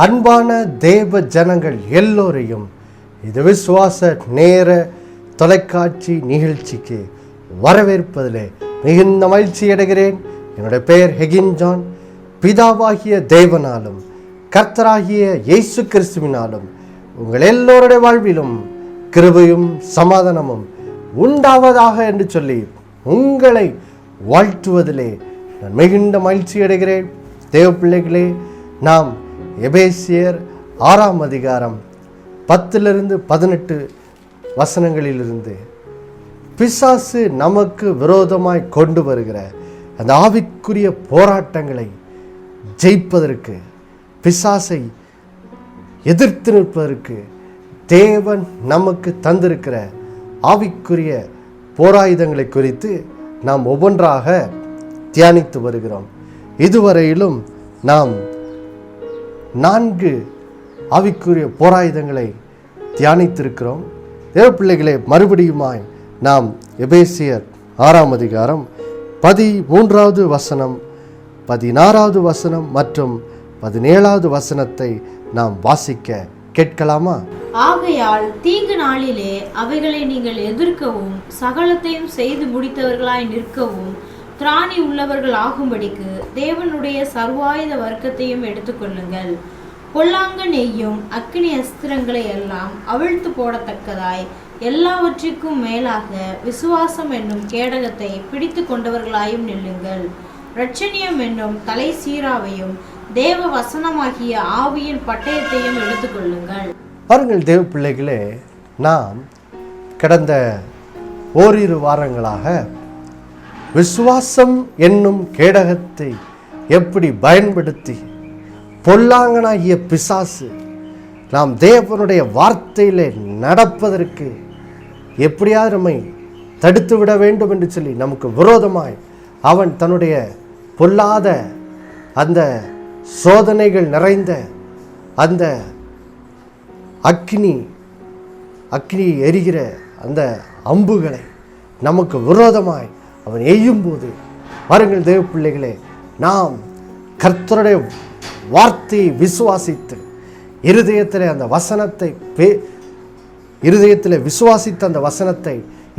அன்பான தேவ ஜனங்கள் எல்லோரையும் இது விசுவாச நேர தொலைக்காட்சி நிகழ்ச்சிக்கு வரவேற்பதிலே மிகுந்த மகிழ்ச்சி அடைகிறேன். என்னுடைய பெயர் ஹெகின் ஜான். பிதாவாகிய தேவனாலும் கர்த்தராகிய இயேசு கிறிஸ்துவினாலும் உங்கள் எல்லோருடைய வாழ்விலும் கிருபையும் சமாதானமும் உண்டாவதாக என்று சொல்லி உங்களை வாழ்த்துவதிலே நான் மிகுந்த மகிழ்ச்சி அடைகிறேன். தேவ பிள்ளைகளே, நாம் எபேசியர் 6ஆம் அதிகாரம் 10-18 வசனங்களிலிருந்து பிசாசு நமக்கு விரோதமாய் கொண்டு வருகிற அந்த ஆவிக்குரிய போராட்டங்களை ஜெயிப்பதற்கு, பிசாசை எதிர்த்து நிற்பதற்கு தேவன் நமக்கு தந்திருக்கிற ஆவிக்குரிய போராயுதங்களை குறித்து நாம் ஒவ்வொன்றாக தியானித்து வருகிறோம். இதுவரையிலும் நாம் 4 ஆவிக்குரிய போராயுதங்களை தியானித்திருக்கிறோம். தேவ பிள்ளைகளே, மறுபடியுமாய் நாம் எபேசியர் 6ஆம் அதிகாரம் 13வது வசனம், 16வது வசனம் மற்றும் 17வது வசனத்தை நாம் வாசிக்க கேட்கலாமா? ஆகையால் தீங்கு நாளிலே அவைகளை நீங்கள் எதிர்க்கவும் சகலத்தையும் செய்து முடித்தவர்களாய் நிற்கவும் திராணி உள்ளவர்கள் ஆகும்படிக்கு தேவனுடைய சர்வாயுத வர்க்கத்தையும் எடுத்துக்கொள்ளுங்கள். பொல்லாங்க நெய்யும் அக்கினி அஸ்திரங்களை எல்லாம் அவிழ்த்து போடத்தக்கதாய் எல்லாவற்றிற்கும் மேலாக விசுவாசம் என்னும் கேடகத்தை பிடித்து கொண்டவர்களாயும் நில்லுங்கள். இரட்சணியம் என்னும் தலை சீராவையும் தேவ வசனமாகிய ஆவியின் பட்டயத்தையும் எடுத்துக்கொள்ளுங்கள். பாருங்கள் தேவ பிள்ளைகளே, நாம் கடந்த ஓரிரு வாரங்களாக விசுவாசம் என்னும் கேடகத்தை எப்படி பயன்படுத்தி பொல்லாங்கனாகிய பிசாசு நாம் தேவனுடைய வார்த்தையிலே நடப்பதற்கு எப்படியாவது நம்மை தடுத்து விட வேண்டும் என்று சொல்லி நமக்கு விரோதமாய் அவன் தன்னுடைய பொல்லாத அந்த சோதனைகள் நிறைந்த அந்த அக்கினி எரிகிற அந்த அம்புகளை நமக்கு விரோதமாய் அவன் எய்யும்போது, பாருங்கள் தேவ பிள்ளைகளே, நாம் கர்த்தருடைய வார்த்தையை விசுவாசித்து இருதயத்தில் விசுவாசித்த அந்த வசனத்தை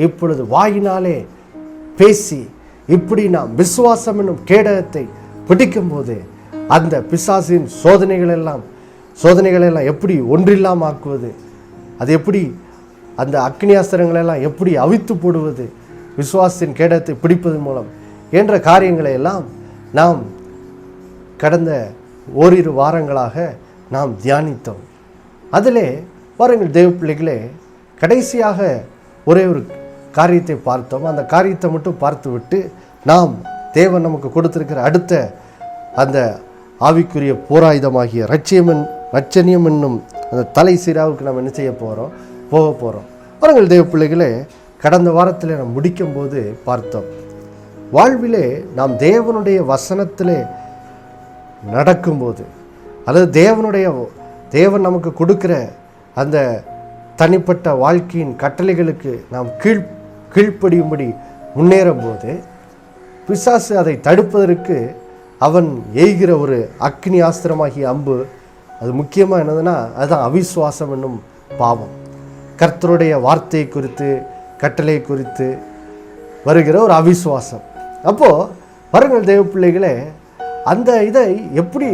இப்பொழுது வாயினாலே பேசி இப்படி நாம் விசுவாசம் என்னும் கேடகத்தை பிடிக்கும்போது அந்த பிசாசின் சோதனைகளெல்லாம் எப்படி ஒன்றில்லாமல் ஆக்குவது, அது எப்படி அந்த அக்னியாஸ்திரங்களெல்லாம் எப்படி அவித்து போடுவது, விசுவாசத்தின் கேடகத்தை பிடிப்பதன் மூலம் என்ற காரியங்களை எல்லாம் நாம் கடந்த ஓரிரு வாரங்களாக நாம் தியானித்தோம். அதிலே பாருங்கள் தேவ பிள்ளைகளே, கடைசியாக ஒரே ஒரு காரியத்தை பார்த்தோம். அந்த காரியத்தை மட்டும் பார்த்துவிட்டு நாம் தேவன் நமக்கு கொடுத்திருக்கிற அடுத்த அந்த ஆவிக்குரிய போராயுதமாகிய இரட்சணியம் என்னும் அந்த தலை சீராவுக்கு நாம் என்ன செய்ய போக போகிறோம். பாருங்கள் தேவ பிள்ளைகளே, கடந்த வாரத்தில் நாம் முடிக்கும்போது பார்த்தோம், வாழ்விலே நாம் தேவனுடைய வசனத்திலே நடக்கும்போது, அல்லது தேவன் நமக்கு கொடுக்கிற அந்த தனிப்பட்ட வாழ்க்கையின் கட்டளைகளுக்கு நாம் கீழ்ப்படியும்படி முன்னேறும்போது பிசாசு அதை தடுப்பதற்கு அவன் எய்கிற ஒரு அக்னி ஆஸ்திரமாகிய அம்பு, அது முக்கியமாக என்னதுன்னா அதுதான் அவிசுவாசம் என்னும் பாவம். கர்த்தருடைய வார்த்தை குறித்து, கட்டளை குறித்து வருகிற ஒரு அவிசுவாசம். அப்போது பாருங்கள் தேவ பிள்ளைகளே, அந்த இதை எப்படி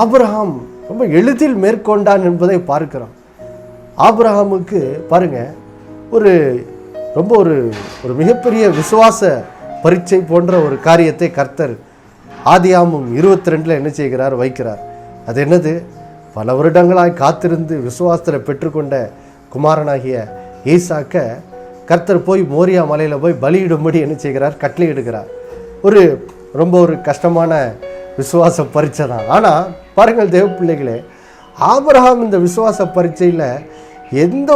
ஆபிரகாம் ரொம்ப எளிதில் மேற்கொண்டான் என்பதை பார்க்கிறோம். ஆபிரகாமுக்கு பாருங்கள் ரொம்ப ஒரு மிகப்பெரிய விசுவாச பரீட்சை போன்ற ஒரு காரியத்தை கர்த்தர் ஆதியாகமம் 22 என்ன செய்கிறார், வைக்கிறார். அது என்னது? பல வருடங்களாய் காத்திருந்து விசுவாசத்தில் பெற்றுக்கொண்ட குமாரனாகிய ஈசாக்க கர்த்தர் போய் மோரியா மலையில் போய் பலியிடும்படி என்ன செய்கிறார், கட்டளையிடுகிறார். ரொம்ப கஷ்டமான விசுவாச பரீட்சை தான். ஆனால் பாருங்கள் தேவ பிள்ளைகளே, ஆபிரகாம் இந்த விசுவாச பரீட்சையில் எந்த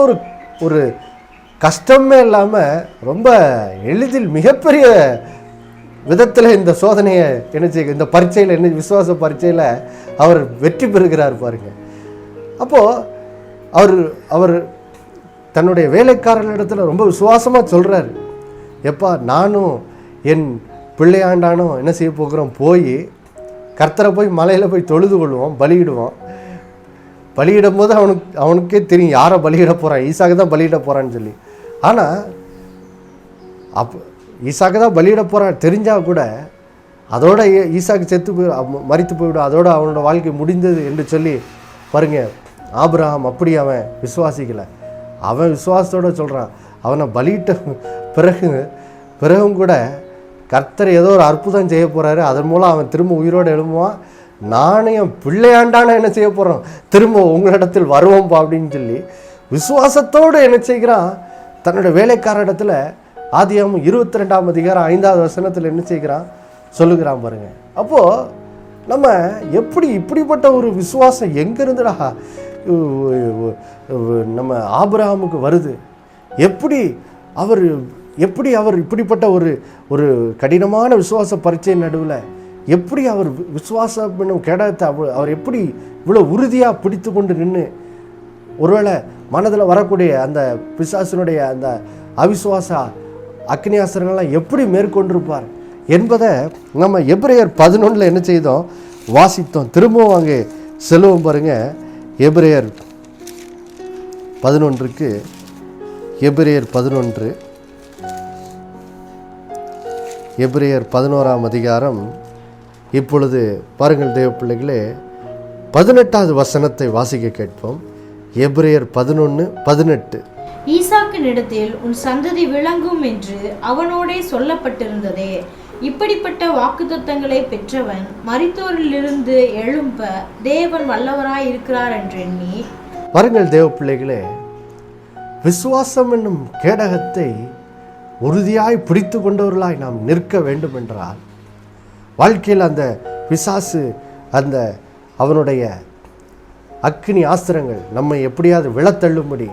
ஒரு கஷ்டமே இல்லாமல் ரொம்ப எளிதில் மிகப்பெரிய விதத்தில் இந்த சோதனையை என்ன செய்ய, இந்த பரீட்சையில் விசுவாச பரீட்சையில் அவர் வெற்றி பெறுகிறார் பாருங்கள். அப்போது அவர் தன்னுடைய வேலைக்காரர்களிடத்தில் ரொம்ப விசுவாசமாக சொல்கிறார், எப்பா நானும் என் பிள்ளையாண்டானும் என்ன செய்ய போகிறோம், போய் கர்த்தரை போய் மலையில் போய் தொழுது கொள்வோம், பலியிடுவோம். பலியிடும் போது அவனுக்கே தெரியும் யாரை பலியிட போகிறான், ஈசாக்கு தான் பலியிட போகிறான்னு சொல்லி. ஆனால் ஈசாக்கு தான் பலியிட போகிறான் தெரிஞ்சால் கூட அதோட ஈசாக்கு செத்து மரித்து போய்விடும், அதோட அவனோட வாழ்க்கை முடிந்தது என்று சொல்லி பாருங்க. ஆபிரகாம் அப்படி அவன் விசுவாசிக்கலை. அவன் விசுவாசத்தோடு சொல்கிறான். அவனை பலியிட்ட பிறகும் கூட கர்த்தர் ஏதோ ஒரு அற்புதம் செய்ய போகிறாரு, அதன் மூலம் அவன் திரும்ப உயிரோடு எழும்புவான். நானும் என் பிள்ளையாண்டான என்ன செய்ய போகிறோம், திரும்ப உங்களிடத்தில் வருவோம்ப்பா அப்படின்னு சொல்லி விசுவாசத்தோடு என்ன செய்கிறான், தன்னோட வேலைக்கார இடத்துல ஆதியாகமம் 22ஆம் அதிகாரம் 5வது வசனத்தில் என்ன செய்கிறான் சொல்லுகிறான் பாருங்க. அப்போது நம்ம எப்படி இப்படிப்பட்ட ஒரு விசுவாசம் எங்கேருந்துடா நம்ம ஆபிரகாமுக்கு வருது? எப்படி அவர் இப்படிப்பட்ட ஒரு கடினமான விசுவாச பரீட்சை நடுவில் எப்படி அவர் விசுவாசம் என்னும் கேடகத்தை அவர் எப்படி இவ்வளோ உறுதியாக பிடித்து கொண்டு நின்று ஒருவேளை மனதில் வரக்கூடிய அந்த பிசாசினுடைய அந்த அவிசுவாச அக்னியாஸ்திரங்கள்லாம் எப்படி மேற்கொண்டிருப்பார் என்பதை நம்ம எபிரேயர் 11 என்ன செய்தோம், வாசித்தோம். திரும்பவும் அங்கே செல்வம் பாருங்க. எபிரேயர் 11க்கு எபிரேயர் 11 எபிரேயர் 11ஆம் அதிகாரம். இப்பொழுது பாருங்கள் தேவ பிள்ளைகளே, 18வது வசனத்தை வாசிக்க கேட்போம். எபிரேயர் 11:18. ஈசாக்கினிடத்தில் உன் சந்ததி விளங்கும் என்று அவனோடே சொல்லப்பட்டிருந்ததே, இப்படிப்பட்ட வாக்குத்தத்தங்களை பெற்றவன் மரித்தோரிலிருந்து எழும்ப தேவன் வல்லவராய் இருக்கிறார் என்று எண்ணி. பாருங்கள் தேவ பிள்ளைகளே, விசுவாசம் என்னும் கேடகத்தை உறுதியாய் பிடித்து கொண்டவர்களாய் நாம் நிற்க வேண்டும் என்றால், வாழ்க்கையில் அந்த பிசாசு அந்த அவனுடைய அக்கினி ஆஸ்திரங்கள் நம்மை எப்படியாவது விழத்தள்ளும்படி,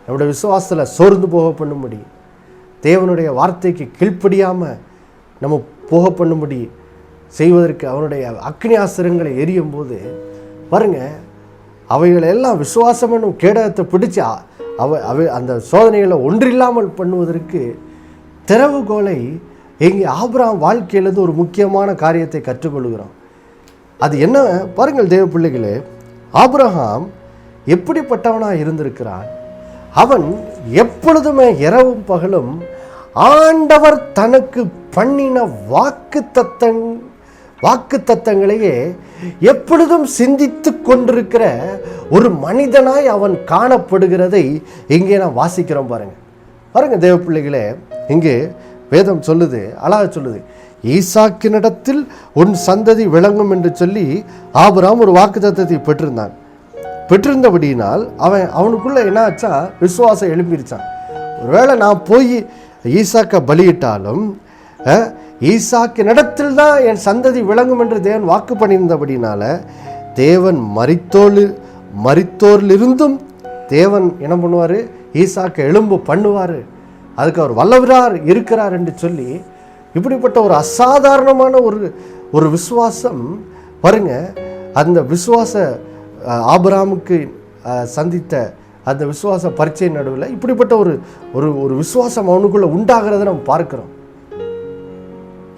நம்முடைய விசுவாசத்தில் சோர்ந்து போக பண்ணும்படி, தேவனுடைய வார்த்தைக்கு கீழ்ப்படியாமல் நம்ம போக பண்ணும்படி செய்வதற்கு அவனுடைய அக்னி ஆஸ்திரங்களை எரியும் போது பாருங்க, அவைகளெல்லாம் விசுவாசம் என்னும் கேடகத்தை பிடிச்சி அந்த சோதனைகளை ஒன்றில்லாமல் பண்ணுவதற்கு திறவுகோலை இங்கே ஆபிரகாம் வாழ்க்கையிலிருந்து ஒரு முக்கியமான காரியத்தை கற்றுக்கொள்கிறோம். அது என்ன பாருங்கள் தேவ பிள்ளைகளே, ஆபிரகாம் எப்படிப்பட்டவனாக இருந்திருக்கிறான். அவன் எப்பொழுதுமே இரவும் பகலும் ஆண்டவர் தனக்கு பண்ணின வாக்கு தத்தங்களையே எப்பொழுதும் சிந்தித்து கொண்டிருக்கிற ஒரு மனிதனாய் அவன் காணப்படுகிறதை இங்கே நான் வாசிக்கிறோம். பாருங்க தேவ பிள்ளைகளே, இங்கே வேதம் சொல்லுது, அழகா சொல்லுது, ஈசாக்கினிடத்தில் உன் சந்ததி விளங்கும் என்று சொல்லி ஆபிரகாம் ஒரு வாக்கு தத்தத்தை பெற்றிருந்தபடியினால் அவனுக்குள்ள என்ன ஆச்சா, விசுவாசம் எழும்பிருச்சான். ஒருவேளை நான் போய் ஈசாக்கை பலியிட்டாலும் ஈசாக்கினிடத்தில் தான் என் சந்ததி விளங்கும் என்று தேவன் வாக்கு பண்ணியிருந்தபடினால தேவன் மரித்தோரிலிருந்தும் தேவன் என்ன பண்ணுவார், ஈசாக்கை எழும்பு பண்ணுவார், அதுக்கு அவர் வல்லவரார் இருக்கிறார் என்று சொல்லி இப்படிப்பட்ட ஒரு அசாதாரணமான ஒரு விசுவாசம் பாருங்க. அந்த விசுவாச ஆபிரகாமுக்கு சந்தித்த அந்த விசுவாச பரீட்சை நடுவில் இப்படிப்பட்ட ஒரு விசுவாசம் அவனுக்குள்ள உண்டாகிறத நம்ம பார்க்கிறோம்.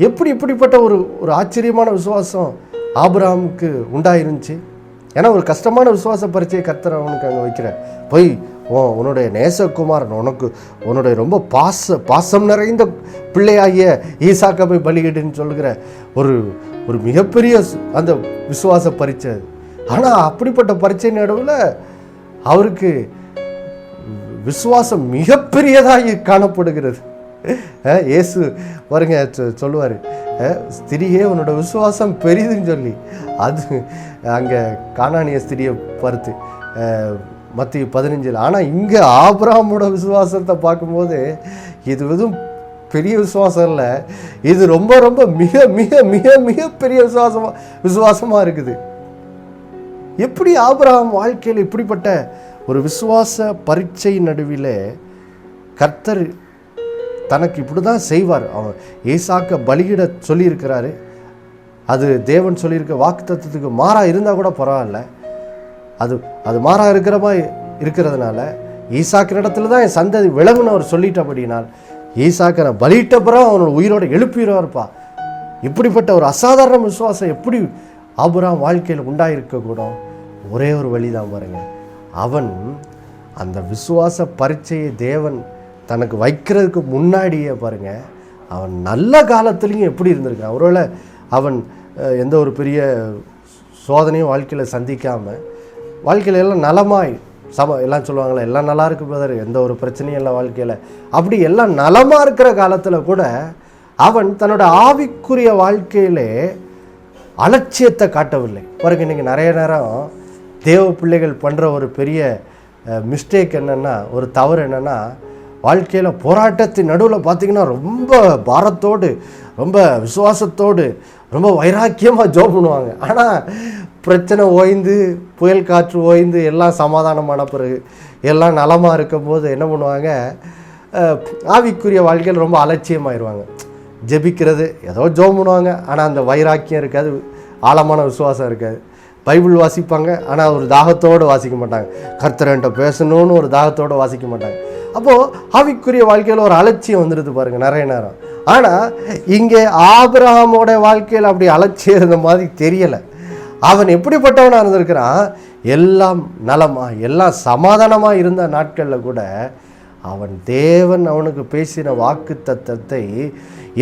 இப்படிப்பட்ட ஒரு ஆச்சரியமான விசுவாசம் ஆபிரகாமுக்கு உண்டாயிருந்துச்சு. ஏன்னா ஒரு கஷ்டமான விசுவாச பரீட்சையை கர்த்தர் அவனுக்கு அங்கே வைக்கிறார். போய் உன்னுடைய நேசகுமாரன் உன்னுடைய ரொம்ப பாசம் நிறைந்த பிள்ளையாகிய ஈசாக்கை போய் பலியிடுன்னு சொல்லுகிற ஒரு மிகப்பெரிய அந்த விசுவாச பரீட்சை. ஆனால் அப்படிப்பட்ட பரீட்சை நடுவில் அவருக்கு விசுவாசம் மிகப்பெரியதாக காணப்படுகிறது. இயேசு பாருங்க சொல்லுவார், ஸ்திரியே உன்னோட விசுவாசம் பெரிதுன்னு சொல்லி. அது அங்கே கானானிய ஸ்திரியை பார்த்து மத்திய 15. ஆனால் இங்கே ஆபிரகாமோட விசுவாசத்தை பார்க்கும்போது இது எதுவும் பெரிய விசுவாசம் இல்லை, இது ரொம்ப ரொம்ப மிக மிக மிக மிக பெரிய விசுவாசமாக இருக்குது. எப்படி ஆபிரகாம் வாழ்க்கையில் இப்படிப்பட்ட ஒரு விசுவாச பரீட்சை நடுவில் கர்த்தர் தனக்கு இப்படி தான் செய்வார். அவன் ஈசாக்க பலியிட சொல்லியிருக்கிறாரு. அது தேவன் சொல்லியிருக்க வாக்கு தத்துவத்துக்கு மாறாக இருந்தால் கூட பரவாயில்ல, அது மாறாக இருக்கிறதுனால ஈசாக்கின் இடத்துல தான் என் சந்ததி விலகுன்னு அவர் சொல்லிட்டபடினால் ஈசாக்கனை பலியிட்ட பிறகு அவனோட உயிரோட எழுப்பிடுவார்ப்பா. இப்படிப்பட்ட ஒரு அசாதாரண விசுவாசம் எப்படி ஆபிரகாம் வாழ்க்கையில் உண்டாயிருக்கக்கூடும் ஒரே ஒரு வழி தான் பாருங்கள். அவன் அந்த விசுவாச பரீட்சையை தேவன் தனக்கு வைக்கிறதுக்கு முன்னாடியே பாருங்கள், அவன் நல்ல காலத்துலேயும் எப்படி இருந்திருக்கான். ஒருவேளை அவன் எந்த ஒரு பெரிய சோதனையும் வாழ்க்கையில் சந்திக்காமல் வாழ்க்கையில் எல்லாம் நலமாய் எல்லாம் சொல்லுவாங்களே, எல்லாம் நல்லா இருக்கு பிரதர், எந்த ஒரு பிரச்சனையும் இல்லை வாழ்க்கையில், அப்படி எல்லாம் நலமாக இருக்கிற காலத்தில் கூட அவன் தன்னோட ஆவிக்குரிய வாழ்க்கையிலே அலட்சியத்தை காட்டவில்லை. பாருங்க, இன்றைக்கி நிறைய நேரம் தேவ பிள்ளைகள் பண்ணுற ஒரு பெரிய மிஸ்டேக் என்னென்னா, ஒரு தவறு என்னென்னா, வாழ்க்கையில் போராட்டத்தின் நடுவில் பார்த்திங்கன்னா ரொம்ப பாரத்தோடு ரொம்ப விசுவாசத்தோடு ரொம்ப வைராக்கியமாக ஜெபம் பண்ணுவாங்க. ஆனால் பிரச்சனை ஓய்ந்து புயல் காற்று ஓய்ந்து எல்லாம் சமாதானமான பிறகு எல்லாம் நலமாக இருக்கும்போது என்ன பண்ணுவாங்க, ஆவிக்குரிய வாழ்க்கையில் ரொம்ப அலட்சியமாகிடுவாங்க. ஜெபிக்கிறது ஏதோ ஜெபம் பண்ணுவாங்க, ஆனால் அந்த வைராக்கியம் இருக்காது, ஆழமான விசுவாசம் இருக்காது. பைபிள் வாசிப்பாங்க, ஆனால் ஒரு தாகத்தோடு வாசிக்க மாட்டாங்க. கர்த்தர்கிட்ட பேசணும்னு ஒரு தாகத்தோடு வாசிக்க மாட்டாங்க. அப்போது ஆவிக்குரிய வாழ்க்கையில் ஒரு அலட்சியம் வந்துடுது பாருங்கள் நிறைய நேரம். ஆனால் இங்கே ஆபிரகாமோட வாழ்க்கையில் அப்படி அலட்சியம் இருந்த மாதிரி தெரியலை. அவன் எப்படிப்பட்டவனாக இருந்திருக்கிறான், எல்லாம் நலமாக எல்லாம் சமாதானமாக இருந்த நாட்களில் கூட அவன் தேவன் அவனுக்கு பேசின வாக்கு தத்தத்தை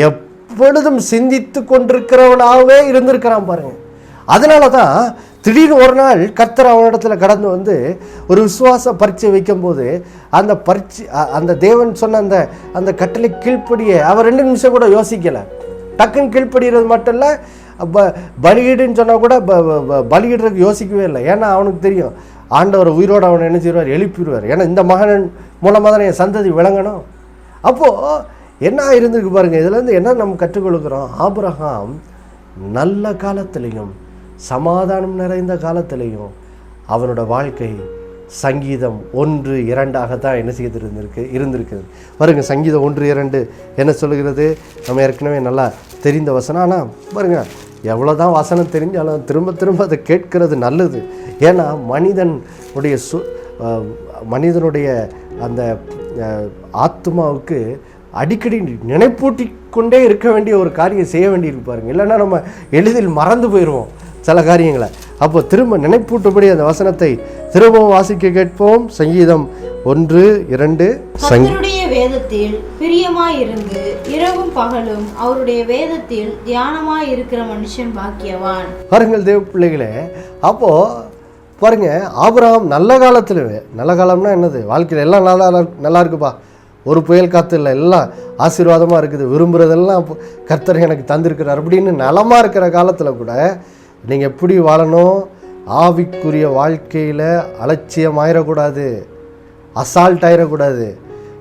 எப்பொழுதும் சிந்தித்து கொண்டிருக்கிறவனாகவே இருந்திருக்கிறான் பாருங்க. அதனால தான் திடீர்னு ஒரு நாள் கர்த்தர் அவனிடத்துல கடந்து வந்து ஒரு விசுவாச பரீட்சை வைக்கும்போது அந்த பரீட்சை அந்த தேவன் சொன்ன அந்த கட்டளை கீழ்ப்படிய அவர் 2 நிமிஷம் கூட யோசிக்கலை. டக்குன்னு கீழ்ப்படுகிறது மட்டும் இல்லை, பலியிடுன்னு சொன்னால் கூட பலியிடுறதுக்கு யோசிக்கவே இல்லை. ஏன்னா அவனுக்கு தெரியும் ஆண்டவர் உயிரோடு அவனை என்ன செய்வார், எழுப்பிடுவார். ஏன்னா இந்த மகன் மூலமாக தான் என் சந்ததி விளங்கணும். அப்போது என்ன இருந்திருக்கு பாருங்கள். இதுலேருந்து என்ன நம்ம கற்றுக்கொள்கிறோம், ஆபிரகாம் நல்ல காலத்திலையும் சமாதானம் நிறைந்த காலத்திலையும் அவனோட வாழ்க்கை சங்கீதம் 1:2 தான் என்ன செய்து இருந்திருக்குது பாருங்கள். சங்கீதம் 1:2 என்ன சொல்லுகிறது, நம்ம ஏற்கனவே நல்லா தெரிந்த வசனம். ஆனால் பாருங்கள், எவ்வளோ தான் வசனம் தெரிஞ்சாலும் திரும்ப திரும்ப அதை கேட்கறது நல்லது. ஏன்னா மனிதனுடைய அந்த ஆத்மாவுக்கு அடிக்கடி நினைப்பூட்டி கொண்டே இருக்க வேண்டிய ஒரு காரியம் செய்ய வேண்டியிருக்கு பாருங்கள். இல்லைன்னா நம்ம எளிதில் மறந்து போயிடுவோம் சில காரியங்களை. அப்போ திரும்ப நினைப்பூட்டும்படி அந்த வசனத்தை திரும்பவும் வாசிக்க கேட்போம். சங்கீதம் 1:2. கர்த்தருடைய வேதத்தில் பிரியமாயிருந்து இரவும் பகலும் அவருடைய வேதத்தில் தியானமாய் இருக்கிற மனுஷன் பாக்கியவான். பாருங்கள் தேவ பிள்ளைகளே, அப்போ பாருங்க, ஆபிரகாம் நல்ல காலத்துல, நல்ல காலம்னா என்னது, வாழ்க்கையில் எல்லாம் நல்லா இருக்குப்பா, ஒரு புயல் காற்று இல்லை, எல்லாம் ஆசீர்வாதமாக இருக்குது, விரும்புகிறதெல்லாம் கர்த்தர் எனக்கு தந்திருக்கிறார் அப்படின்னு நலமாக இருக்கிற காலத்தில் கூட நீங்கள் எப்படி வாழணும், ஆவிக்குரிய வாழ்க்கையில் அலட்சியம் ஆயிடக்கூடாது, அசால்ட் ஆயிடக்கூடாது.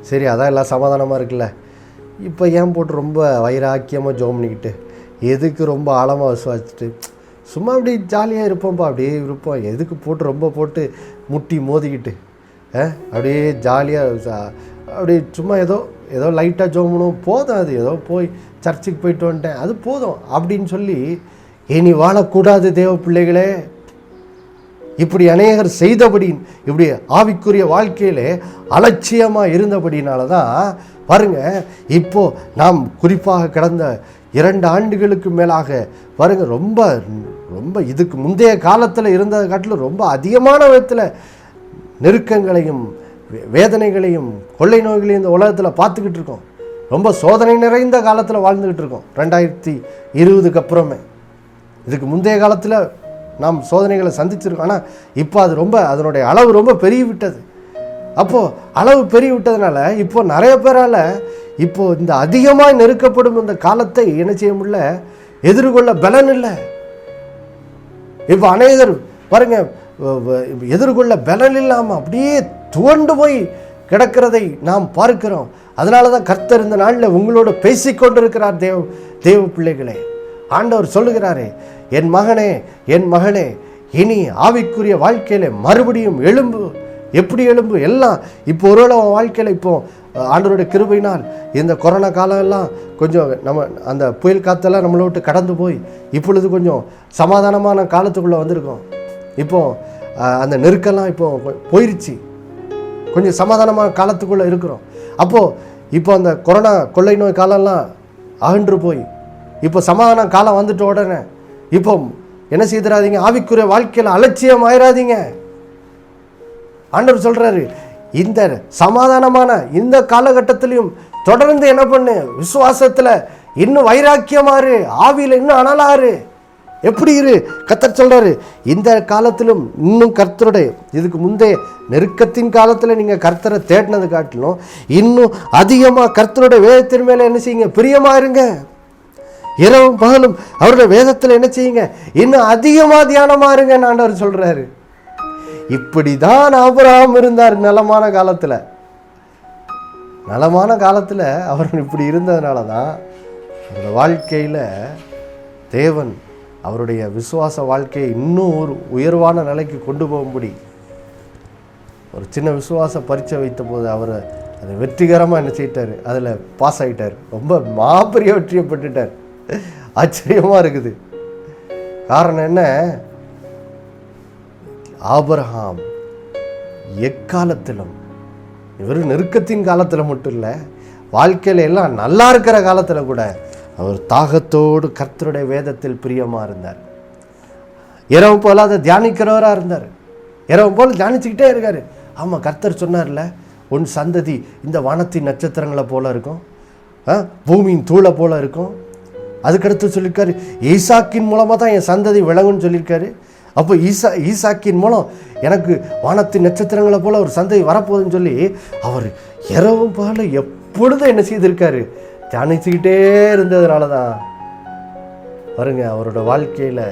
சரி, அதான் எல்லாம் சமாதானமாக இருக்குல்ல, இப்போ ஏன் போட்டு ரொம்ப வைராக்கியமாக ஜோம் பண்ணிக்கிட்டு, எதுக்கு ரொம்ப ஆழமாக விசுவாசிச்சுட்டு சும்மா அப்படி ஜாலியாக இருப்போம்ப்பா, அப்படியே இருப்போம், எதுக்கு போட்டு ரொம்ப போட்டு முட்டி மோதிக்கிட்டு அப்படியே ஜாலியாக அப்படி சும்மா ஏதோ லைட்டாக ஜோம் பண்ணுவோம் போதும், அது ஏதோ போய் சர்ச்சுக்கு போயிட்டு வந்துட்டேன் அது போதும் அப்படின்னு சொல்லி இனி வாழக்கூடாது தேவ பிள்ளைகளே. இப்படி அநேகர் செய்தபடி, இப்படி ஆவிக்குரிய வாழ்க்கையிலே அலட்சியமாக இருந்தபடினால தான் பாருங்கள், இப்போது நாம் குறிப்பாக கடந்த 2 ஆண்டுகளுக்கு மேலாக பாருங்கள், ரொம்ப ரொம்ப இதுக்கு முந்தைய காலத்தில் இருந்ததை காட்டிலும் ரொம்ப அதிகமான விதத்தில் நெருக்கங்களையும் வேதனைகளையும் கொள்ளை நோய்களையும் இந்த உலகத்தில் பார்த்துக்கிட்டு இருக்கோம். ரொம்ப சோதனை நிறைந்த காலத்தில் வாழ்ந்துக்கிட்டு இருக்கோம் 2020க்கு அப்புறமே. இதுக்கு முந்தைய காலத்தில் நாம் சோதனைகளை சந்திச்சிருக்கோம். ஆனால் இப்போ அது அதனுடைய அளவு ரொம்ப பெருகி விட்டது. அப்போது அளவு பெருகி விட்டதுனால இப்போ நிறைய பேரால் இப்போது இந்த அதிகமாக நெருக்கப்படும் இந்த காலத்தை என்ன செய்ய முடியல, எதிர்கொள்ள பலன் இல்லை. இப்போ அநேகர் பாருங்கள், எதிர்கொள்ள பலன் இல்லாமல் அப்படியே துவண்டு போய் கிடக்கிறதை நாம் பார்க்கிறோம். அதனால தான் கர்த்தர் இந்த நாளில் உங்களோட பேசிக்கொண்டிருக்கிறார் தேவ பிள்ளைகளே. ஆண்டவர் சொல்லுகிறாரே, என் மகனே என் மகளே, இனி ஆவிக்குரிய வாழ்க்கையில் மறுபடியும் எழும்பு. எப்படி எழும்பு எல்லாம் இப்போ ஒருவேளை வாழ்க்கையில் இப்போ ஆண்டவருடைய கிருபையினால் இந்த கொரோனா காலம் எல்லாம் கொஞ்சம் நம்ம அந்த புயல் காற்றெல்லாம் நம்மளை விட்டு கடந்து போய் இப்பொழுது கொஞ்சம் சமாதானமான காலத்துக்குள்ளே வந்திருக்கோம். இப்போது அந்த நெருக்கெல்லாம் இப்போ போயிடுச்சு, கொஞ்சம் சமாதானமான காலத்துக்குள்ளே இருக்கிறோம். அப்போது இப்போ அந்த கொரோனா கொள்ளை நோய் காலம்லாம் அகன்று போய் இப்போ சமாதான காலம் வந்துட்ட உடனே இப்போ என்ன செய்திடாதீங்க, ஆவிக்குரிய வாழ்க்கையில் அலட்சியம் ஆயிராதீங்க. ஆண்டவர் சொல்றாரு, இந்த சமாதானமான இந்த காலகட்டத்திலையும் தொடர்ந்து என்ன பண்ணு, விசுவாசத்துல இன்னும் வைராக்கியமாறு, ஆவியில இன்னும் அனலாறு. எப்படி இரு? கர்த்தர் சொல்றாரு, இந்த காலத்திலும் இன்னும் கர்த்தருடைய, இதுக்கு முந்தைய நெருக்கத்தின் காலத்துல நீங்க கர்த்தரை தேடினது காட்டிலும் இன்னும் அதிகமா கர்த்தருடைய வேதத்தின் மேல என்ன செய்யுங்க, பிரியமா இருங்க. இரவும் பகலும் அவருடைய வேதத்துல என்ன செய்யுங்க, இன்னும் அதிகமா தியானமா இருங்க ஆண்டவர் சொல்றாரு. இப்படிதான் ஆபிரகாம் இருந்தார் நலமான காலத்துல. நலமான காலத்துல அவர் இப்படி இருந்ததுனால தான் அவருடைய வாழ்க்கையில தேவன் அவருடைய விசுவாச வாழ்க்கையை இன்னும் ஒரு உயர்வான நிலைக்கு கொண்டு போகும்படி ஒரு சின்ன விசுவாச பரீட்சை வைத்த போது அவர் அதை வெற்றிகரமாக என்ன செய்யிட்டார், அதில் பாஸ் ஆகிட்டார். ரொம்ப மாபெரிய வெற்றியை பெற்றுட்டார். ஆச்சரியமாக இருக்குது. காரணம் என்ன? ஆபிரகாம் எக்காலத்திலும், வெறும் நெருக்கத்தின் காலத்தில் மட்டும் இல்லை, வாழ்க்கையில் எல்லாம் நல்லா இருக்கிற காலத்தில் கூட அவர் தாகத்தோடு கர்த்தருடைய வேதத்தில் பிரியமாக இருந்தார். இரவு போல் அதை தியானிக்கிறவராக இருந்தார். இரவு போல் தியானிச்சுக்கிட்டே இருக்கார். ஆமாம், கர்த்தர் சொன்னார்ல, உன் சந்ததி இந்த வானத்தின் நட்சத்திரங்களை போல இருக்கும், பூமியின் தூளை போல இருக்கும். அதுக்கடுத்து சொல்லியிருக்காரு, ஈசாக்கின் மூலமாக தான் என் சந்ததி விளங்குன்னு சொல்லியிருக்காரு. அப்போ ஈசாக்கின் மூலம் எனக்கு வானத்தின் நட்சத்திரங்களை போல ஒரு சந்ததி வரப்போகுதுன்னு சொல்லி அவர் இரவும் போல எப்பொழுதும் என்ன செய்திருக்காரு, தியானிச்சுக்கிட்டே இருந்ததுனால தான் பாருங்க, அவரோட வாழ்க்கையில்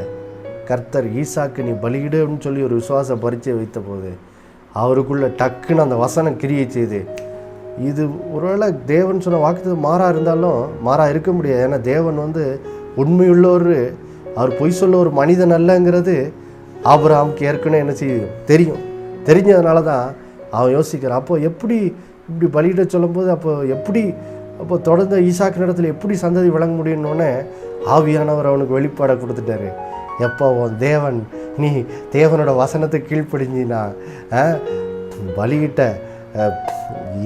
கர்த்தர் ஈசாக்கு நீ பலியிடுன்னு சொல்லி ஒரு விசுவாச பரீட்சை வைத்த போது அவருக்குள்ள டக்குன்னு அந்த வசனம் கிரியை செய்து, இது ஒருவேளை தேவன் சொன்ன வாக்குத்தத்தம் மாறா இருந்தாலும் மாறா இருக்க முடியாது. ஏன்னா தேவன் உண்மையுள்ளவர், அவர் பொய் சொல்ல ஒரு மனிதன் அல்லங்கிறது ஆபிரகாமுக்கு ஏற்கனவே என்ன செய்யும் தெரியும். தெரிஞ்சதுனால தான் அவன் யோசிக்கிறான், அப்போ எப்படி இப்படி பலியிட சொல்லும்போது அப்போ தொடர்ந்து ஈசாக்கு இடத்துல எப்படி சந்ததி விளங்க முடியும்னோடனே ஆவியானவர் அவனுக்கு வெளிப்பாடை கொடுத்துட்டாரு. எப்போ தேவன், நீ தேவனோட வசனத்தை கீழ்ப்படிஞ்சினா பலியிட்ட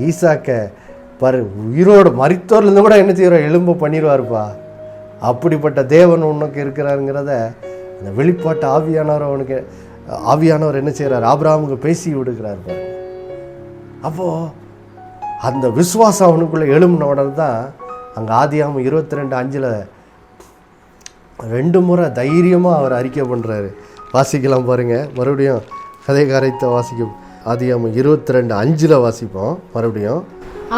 ஈசாக்க பாரு, உயிரோடு மரித்தோர்லேருந்து கூட என்ன செய்வார், எலும்பு பண்ணிடுவார்ப்பா. அப்படிப்பட்ட தேவன் உனக்கு இருக்கிறாருங்கிறத அந்த வெளிப்பாட்டு ஆவியானவர் என்ன செய்கிறார், ஆபிரகாமுக்கு பேசி விடுகிறார் பாரு. அப்போது அந்த விசுவாசம் அவனுக்குள்ளே எழும்பின உடனே தான் அங்கே ஆதியாகமம் 22:5 2 முறை தைரியமாக அவர் அறிக்கை பண்ணுறாரு. வாசிக்கலாம் பாருங்கள், மறுபடியும் கதை கரைத்த வாசிக்கும். ஆதியாகமம் 22:5 வாசிப்போம் மறுபடியும்.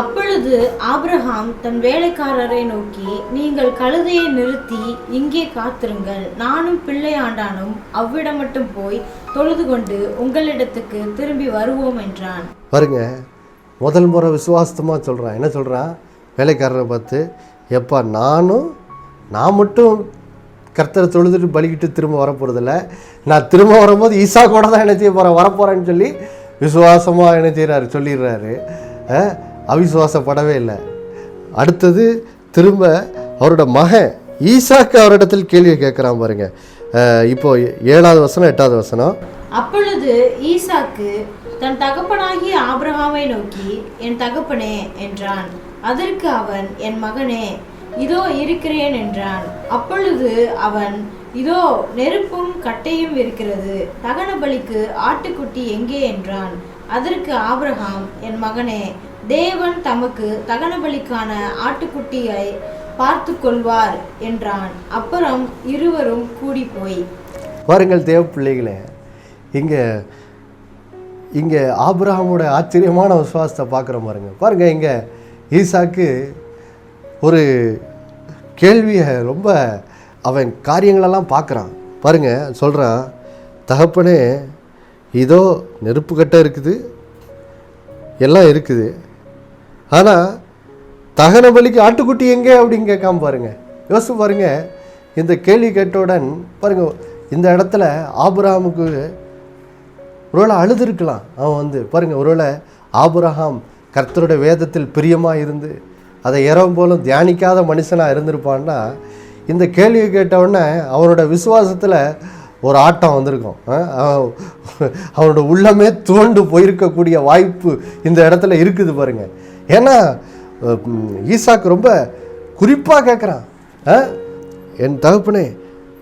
அப்பொழுது ஆபிரகாம் தன் வேலைக்காரரை நோக்கி, நீங்கள் கழுதையை நிறுத்தி இங்கே காத்திருங்கள், நானும் பிள்ளையாண்டானும் அவ்விடம் மட்டும் போய் தொழுது கொண்டு உங்களிடத்துக்கு திரும்பி வருவோம் என்றான். பாருங்க, முதல் முறை விசுவாசமாக சொல்கிறான். என்ன சொல்கிறான்? வேலைக்காரரை பார்த்து, எப்பா நான் மட்டும் கர்த்தரை தொழுதுட்டு பலிக்கிட்டு திரும்ப வரப்போகிறதில்ல, நான் திரும்ப வரும்போது ஈசா கூட தான் என்ன செய்ய போகிறேன், வரப்போகிறேன்னு சொல்லி விசுவாசமாக என்ன செய்கிறாரு, சொல்லிடுறாரு. அவிசுவாசப்படவே இல்லை. அடுத்தது திரும்ப அவரோட மகன் ஈசாக்கு அவரிடத்தில் கேள்வி கேட்குறான் பாருங்க. இப்போ 7வது வசனம் 8வது வசனம். அப்பொழுது ஈசாக்கு தன் தகப்பனாகிய ஆபிரகாமை நோக்கி, என் தகப்பனே என்றான். அதற்கு அவன், என் மகனே, இதோ இருக்கிறேன் என்றான். அப்பொழுது அவன், இதோ நெருப்பும் கட்டையும் இருக்கிறது, தகன பலிக்கு ஆட்டுக்குட்டி எங்கே என்றான். அதற்கு ஆபிரகாம், என் மகனே, தேவன் தமக்கு தகன பலிக்கான ஆட்டுக்குட்டியை பார்த்து கொள்வார் என்றான். அப்புறம் இருவரும் கூடி போய். பாருங்கள் தேவ பிள்ளைகளே, இங்கே ஆபிரகாமோட ஆச்சரியமான விசுவாசத்தை பார்க்குறோம் பாருங்க. இங்கே ஈசாக்கு ஒரு கேள்வியை ரொம்ப அவன் காரியங்களெல்லாம் பார்க்குறான் பாருங்க. சொல்கிறான், தகப்பனே, இதோ நெருப்பு கட்டை இருக்குது, எல்லாம் இருக்குது, ஆனால் தகன பலிக்கு ஆட்டுக்குட்டி எங்கே அப்படின்னு கேட்காம பாருங்க. யோசிச்சு பாருங்க. இந்த கேள்வி கேட்டவுடன் பாருங்க, இந்த இடத்துல ஆபிரகாமுக்கு ஒருவேளை அழுதுருக்கலாம். அவன் பாருங்க, ஒருவேளை ஆபிரகாம் கர்த்தருடைய வேதத்தில் பிரியமாக இருந்து அதை இரவும் போலும் தியானிக்காத மனுஷனாக இருந்திருப்பான்னா, இந்த கேள்வியை கேட்டவுடனே அவனோட விசுவாசத்தில் ஒரு ஆட்டம் வந்திருக்கும். அவனோட உள்ளமே தோண்டு போயிருக்கக்கூடிய வாய்ப்பு இந்த இடத்துல இருக்குது பாருங்க. ஏன்னா ஈசாக்கு ரொம்ப குறிப்பாக கேட்குறான், என் தகப்பனே,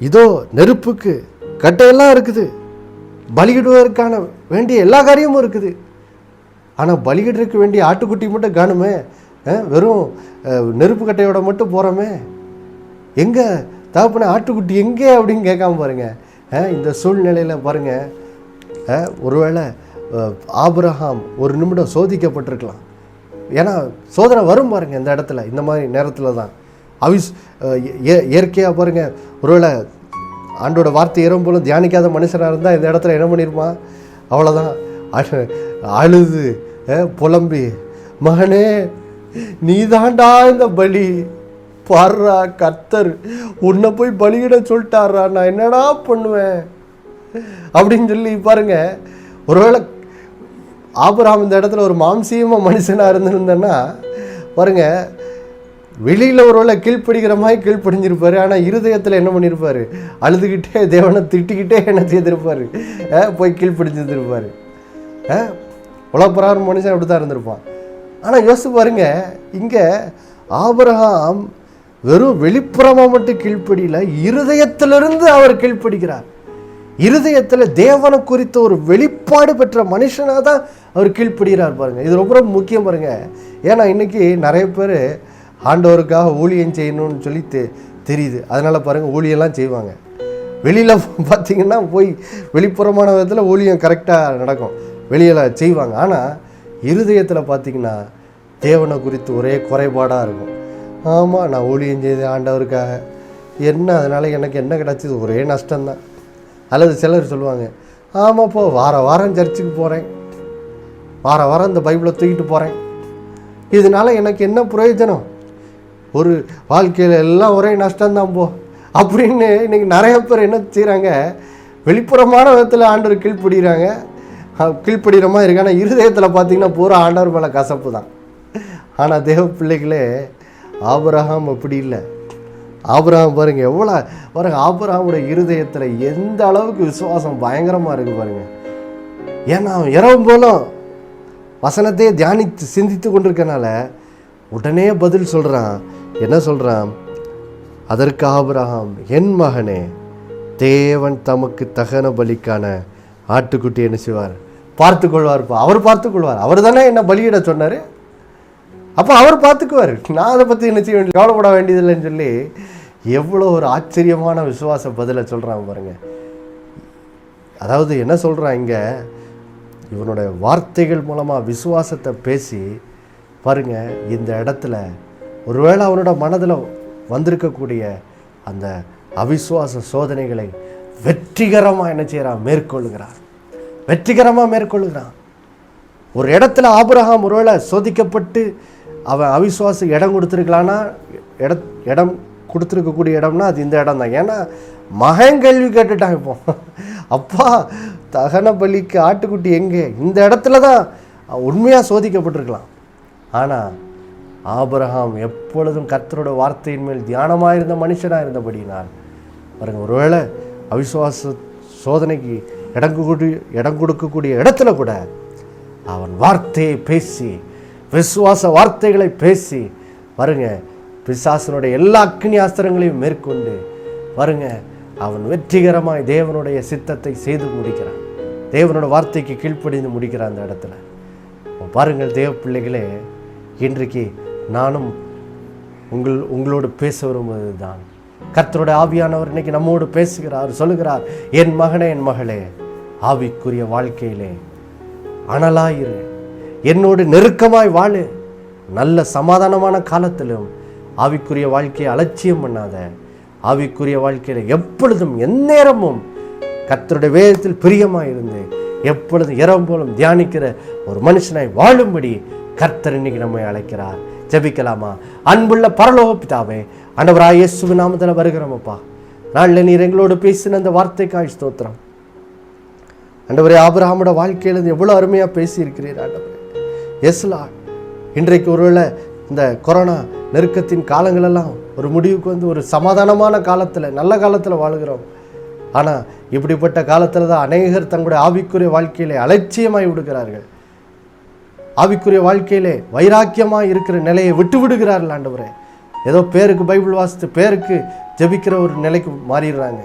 இதோ நெருப்புக்கு கட்டையெல்லாம் இருக்குது, பலியிடுவதற்கான வேண்டிய எல்லா காரியமும் இருக்குது. ஆனால் பலியிடுறதுக்கு வேண்டிய ஆட்டுக்குட்டி மட்டும் காணுமே, வெறும் நெருப்பு கட்டையோட மட்டும் போகிறோமே. எங்கே தகப்பனே ஆட்டுக்குட்டி எங்கே அப்படின்னு கேட்காம பாருங்க. இந்த சூழ்நிலையில் பாருங்க, ஒருவேளை ஆபிரகாம் ஒரு நிமிடம் சோதிக்கப்பட்டிருக்கலாம். ஏன்னா சோதனை வரும் பாருங்க இந்த இடத்துல, இந்த மாதிரி நேரத்தில் தான் இயற்கையாக பாருங்க. ஒருவேளை ஆண்டோட வார்த்தை ஏறும் போல தியானிக்காத மனுஷனாக இருந்தால் இந்த இடத்துல என்ன பண்ணியிருப்பான்? அவ்வளோதான், அழுது புலம்பி, மகனே நீ தாண்டா இந்த பலி, பாடுறா கர்த்தர் உன்னை போய் பலியிட சொல்லிட்டாரா, நான் என்னடா பண்ணுவேன் அப்படின்னு சொல்லி பாருங்க. ஒருவேளை ஆபிரகாம் இந்த இடத்துல ஒரு மாம்சீகமாக மனுஷனாக இருந்திருந்தேன்னா பாருங்க, வெளியில் ஒருவேளை கீழ்ப்படிக்கிற மாதிரி கீழ்ப்படிஞ்சிருப்பார். ஆனால் இருதயத்தில் என்ன பண்ணியிருப்பார்? அழுதுகிட்டே தேவனை திட்டிக்கிட்டே என்ன செய்திருப்பார்? போய் கீழ்ப்படிஞ்சிருப்பார். உலகப்பிரகாரம் மனுஷன் அப்படி தான் இருந்திருப்பான். ஆனால் யோசிச்சு பாருங்க, இங்கே ஆபிரகாம் வெறும் வெளிப்புறமாக மட்டும் கீழ்ப்படியில, இருதயத்திலிருந்து அவர் கீழ்ப்படுகிறார். இருதயத்தில் தேவனை குறித்த ஒரு வெளிப்பாடு பெற்ற மனுஷனாக தான் அவர் கீழ்ப்படுகிறார் பாருங்க. இது ரொம்ப ரொம்ப முக்கியம் பாருங்க. ஏன்னா இன்னைக்கு நிறைய பேர் ஆண்டவருக்காக ஊழியம் செய்யணும்னு சொல்லி தெரியுது, அதனால் பாருங்கள் ஊழியெல்லாம் செய்வாங்க. வெளியில் பார்த்திங்கன்னா போய் வெளிப்புறமான விதத்தில் ஊழியம் கரெக்டாக நடக்கும், வெளியில் செய்வாங்க. ஆனால் இருதயத்தில் பார்த்திங்கன்னா தேவனை குறித்து ஒரே குறைபாடாக இருக்கும். ஆமாம், நான் ஊழியம் செய்த ஆண்டவருக்காக என்ன, அதனால் எனக்கு என்ன கிடச்சிது? ஒரே நஷ்டம்தான். அல்லது சிலர் சொல்லுவாங்க, ஆமாப்போ வார வாரம் சர்ச்சுக்கு போகிறேன், வார வாரம் இந்த பைபிளை தூக்கிட்டு போகிறேன், இதனால் எனக்கு என்ன பிரயோஜனம்? ஒரு வாழ்க்கையில் எல்லாம் ஒரே நஷ்டம்தான் போ அப்படின்னு இன்றைக்கி நிறைய பேர் என்ன செய்கிறாங்க? வெளிப்புறமான விதத்தில் ஆண்டவர் கீழ்ப்படுகிறாங்க, கீழ்ப்படுகிற மாதிரி இருக்கு. ஆனால் இருதயத்தில் பார்த்திங்கன்னா பூரா ஆண்டவர் மேலே கசப்பு தான். ஆனால் தேவ பிள்ளைகளே, ஆபிரகாம் அப்படி இல்லை. ஆபிரகாம் பாருங்கள் எவ்வளோ பாருங்கள், ஆபிரகாமுடைய இருதயத்தில் எந்த அளவுக்கு விசுவாசம் பயங்கரமாக இருக்குது பாருங்கள். ஏன்னா அவன் இரவும் போலும் வசனத்தையே தியானித்து சிந்தித்து கொண்டிருக்கனால உடனே பதில் சொல்கிறான். என்ன சொல்கிறான்? அதற்கு ஆபிரகாம், என் மகனே, தேவன் தமக்கு தகன பலிக்கான ஆட்டுக்குட்டி என்ன செய்வார்? பார்த்து கொள்வார்ப்பா. அவர் பார்த்து கொள்வார். அவர் தானே என்ன பலியிட சொன்னார், அப்போ அவர் பார்த்துக்குவார், நான் அதை பற்றி என்ன செய்ய வேண்டிய கவலைப்பட வேண்டியதில்லைன்னு சொல்லி எவ்வளோ ஒரு ஆச்சரியமான விசுவாச பதிலை சொல்கிறான் பாருங்க. அதாவது என்ன சொல்கிறான் இங்கே, இவனுடைய வார்த்தைகள் மூலமாக விசுவாசத்தை பேசி பாருங்க. இந்த இடத்துல ஒருவேளை அவனோட மனதில் வந்திருக்கக்கூடிய அந்த அவிசுவாச சோதனைகளை வெற்றிகரமாக என்ன செய்கிறான்? மேற்கொள்ளுகிறான், வெற்றிகரமாக மேற்கொள்ளுகிறான். ஒரு இடத்துல ஆபிரகாம் ஒருவேளை சோதிக்கப்பட்டு அவன் அவிசுவாச இடம் கொடுத்துருக்கலான்னா, இடம் கொடுத்துருக்கக்கூடிய இடம்னா அது இந்த இடம் தான். ஏன்னா மகன் கேள்வி கேட்டுட்டான். இப்போ அப்பா தகன பலிக்கு ஆட்டுக்குட்டி எங்கே? இந்த இடத்துல தான் உண்மையாக சோதிக்கப்பட்டிருக்கலாம். ஆனால் ஆபிரகாம் எப்பொழுதும் கர்த்தரோட வார்த்தையின் மேல் தியானமாக இருந்த மனுஷனாக இருந்தபடினால் பாருங்கள், ஒருவேளை அவிசுவாச சோதனைக்கு இடம் கொடுக்கக்கூடிய இடத்துல கூட அவன் வார்த்தையை பேசி, விசுவாச வார்த்தைகளை பேசி பாருங்க, பிசாசனுடைய எல்லா அக்னி ஆஸ்திரங்களையும் மேற்கொண்டு பாருங்க, அவன் வெற்றிகரமாய் தேவனுடைய சித்தத்தை செய்து முடிக்கிறான். தேவனோட வார்த்தைக்கு கீழ்ப்படிந்து முடிக்கிறான் அந்த இடத்துல. பாருங்கள் தேவ பிள்ளைகளே, இன்றைக்கு நானும் உங்களோடு பேச விரும்புவது தான். கர்த்தருடைய ஆவியானவர் இன்னைக்கு நம்மோடு பேசுகிறார், சொல்லுகிறார், என் மகனே, என் மகளே, ஆவிக்குரிய வாழ்க்கையிலே அனலாயிரு, என்னோடு நெருக்கமாய் வாழு. நல்ல சமாதானமான காலத்திலும் ஆவிக்குரிய வாழ்க்கையை அலட்சியம் பண்ணாத. ஆவிக்குரிய வாழ்க்கையில் எப்பொழுதும் எந்நேரமும் கர்த்தருடைய வேதத்தில் பிரியமாக இருந்து எப்பொழுதும் இரவும் போலும் தியானிக்கிற ஒரு மனுஷனாய் வாழும்படி கர்த்தர் இன்னைக்கு நம்மை அழைக்கிறார். ஜெபிக்கலாமா? அன்புள்ள பரலோக பிதாவே, ஆண்டவராகிய இயேசுவின் நாமத்தில் வருகிறோமப்பா. நாளில் நீர் எங்களோடு பேசின அந்த வார்த்தைக்காய் ஸ்தோத்திரம். ஆண்டவரே, ஆபிரகாமோட வாழ்க்கையிலிருந்து எவ்வளோ அருமையாக பேசியிருக்கிறீர் ஆண்டவரே. எஸ்லா, இன்றைக்கு ஒருவேளை இந்த கொரோனா நெருக்கத்தின் காலங்களெல்லாம் ஒரு முடிவுக்கு வந்து ஒரு சமாதானமான காலத்தில், நல்ல காலத்தில் வாழுகிறோம். ஆனால் இப்படிப்பட்ட காலத்தில் தான் அநேகர் தங்களுடைய ஆவிக்குரிய வாழ்க்கையிலே அலட்சியமாய் விடுகிறார்கள். ஆவிக்குரிய வாழ்க்கையிலே வைராக்கியமாக இருக்கிற நிலையை விட்டு விடுகிறார்கள் ஆண்டவரே. ஏதோ பேருக்கு பைபிள் வாசித்து பேருக்கு ஜெபிக்கிற ஒரு நிலைக்கு மாறிடுறாங்க.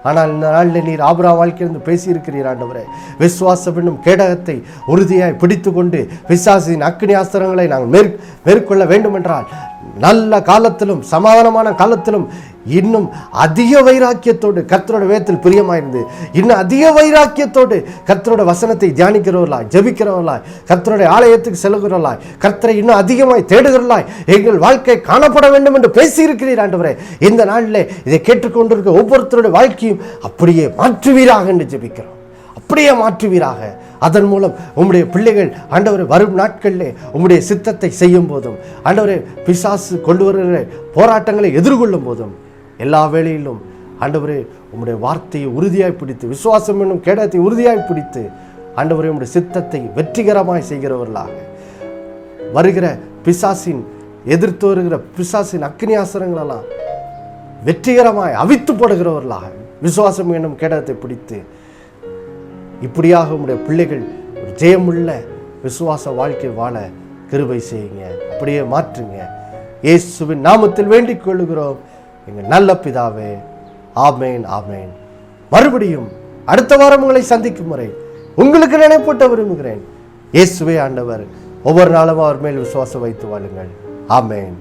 ஆனால் இந்த நாளில் நீர் ஆபிரகாம் வாழ்க்கையிலிருந்து பேசியிருக்கிறீர் ஆண்டவரே. விசுவாசம் என்னும் கேடகத்தை உறுதியாய் பிடித்து கொண்டு பிசாசின் அக்கினி அஸ்திரங்களை நாங்கள் மேற்கொள்ள வேண்டும் என்றால் நல்ல காலத்திலும் சமாதானமான காலத்திலும் இன்னும் அதிக வைராக்கியத்தோடு கர்த்தரோட வேதத்தில் பிரியமாயிருந்து இன்னும் அதிக வைராக்கியத்தோடு கர்த்தரோட வசனத்தை தியானிக்கிறவர்களாய், ஜெபிக்கிறவர்களாய், கர்த்தருடைய ஆலயத்துக்கு செல்கிறவர்களாய், கர்த்தரை இன்னும் அதிகமாய் தேடுகிறவர்களாய் எங்கள் வாழ்க்கை காணப்பட வேண்டும் என்று பேசியிருக்கிறீர் ஆண்டவரே. இந்த நாளில் இதை கேட்டுக்கொண்டிருக்க ஒவ்வொருத்தருடைய வாழ்க்கையும் அப்படியே மாற்றுவீராக என்று ஜெபிக்கிறோம். அப்படியே மாற்றுவீராக. அதன் மூலம் உம்முடைய பிள்ளைகள் ஆண்டவரை வரும் நாட்களிலே உம்முடைய சித்தத்தை செய்யும் போதும், ஆண்டவரை பிசாசு கொண்டு வருகிற போராட்டங்களை எதிர்கொள்ளும் போதும், எல்லா வேளையிலும் ஆண்டவரே உம்முடைய வார்த்தையை உறுதியாய் பிடித்து, விசுவாசம் என்னும் கேடத்தை உறுதியாய் பிடித்து, ஆண்டவரே உம்முடைய சித்தத்தை வெற்றிகரமாய் செய்கிறவர்களாக, வருகிற பிசாசின் எதிர்த்து வருகிற பிசாசின் அக்கினியாசனங்களெல்லாம் வெற்றிகரமாய் அவித்து போடுகிறவர்களாக விசுவாசம் என்னும் கேடத்தை பிடித்து, இப்படியாக உம்முடைய பிள்ளைகள் ஒரு ஜெயமுள்ள விசுவாச வாழ்க்கை வாழ கிருபை செய்யுங்க. அப்படியே மாற்றுங்க. இயேசுவின் நாமத்தில் வேண்டிக் கொள்ளுகிறோம் எங்கள் நல்ல பிதாவே. ஆமேன், ஆமேன். மறுபடியும் அடுத்த வாரம் உங்களை சந்திக்கும் முறை உங்களுக்கு நினைப்பூட்ட விரும்புகிறேன். இயேசுவே ஆண்டவர். ஒவ்வொரு நாளும் அவர் மேல் விசுவாசம் வைத்து வாழுங்கள். ஆமேன்.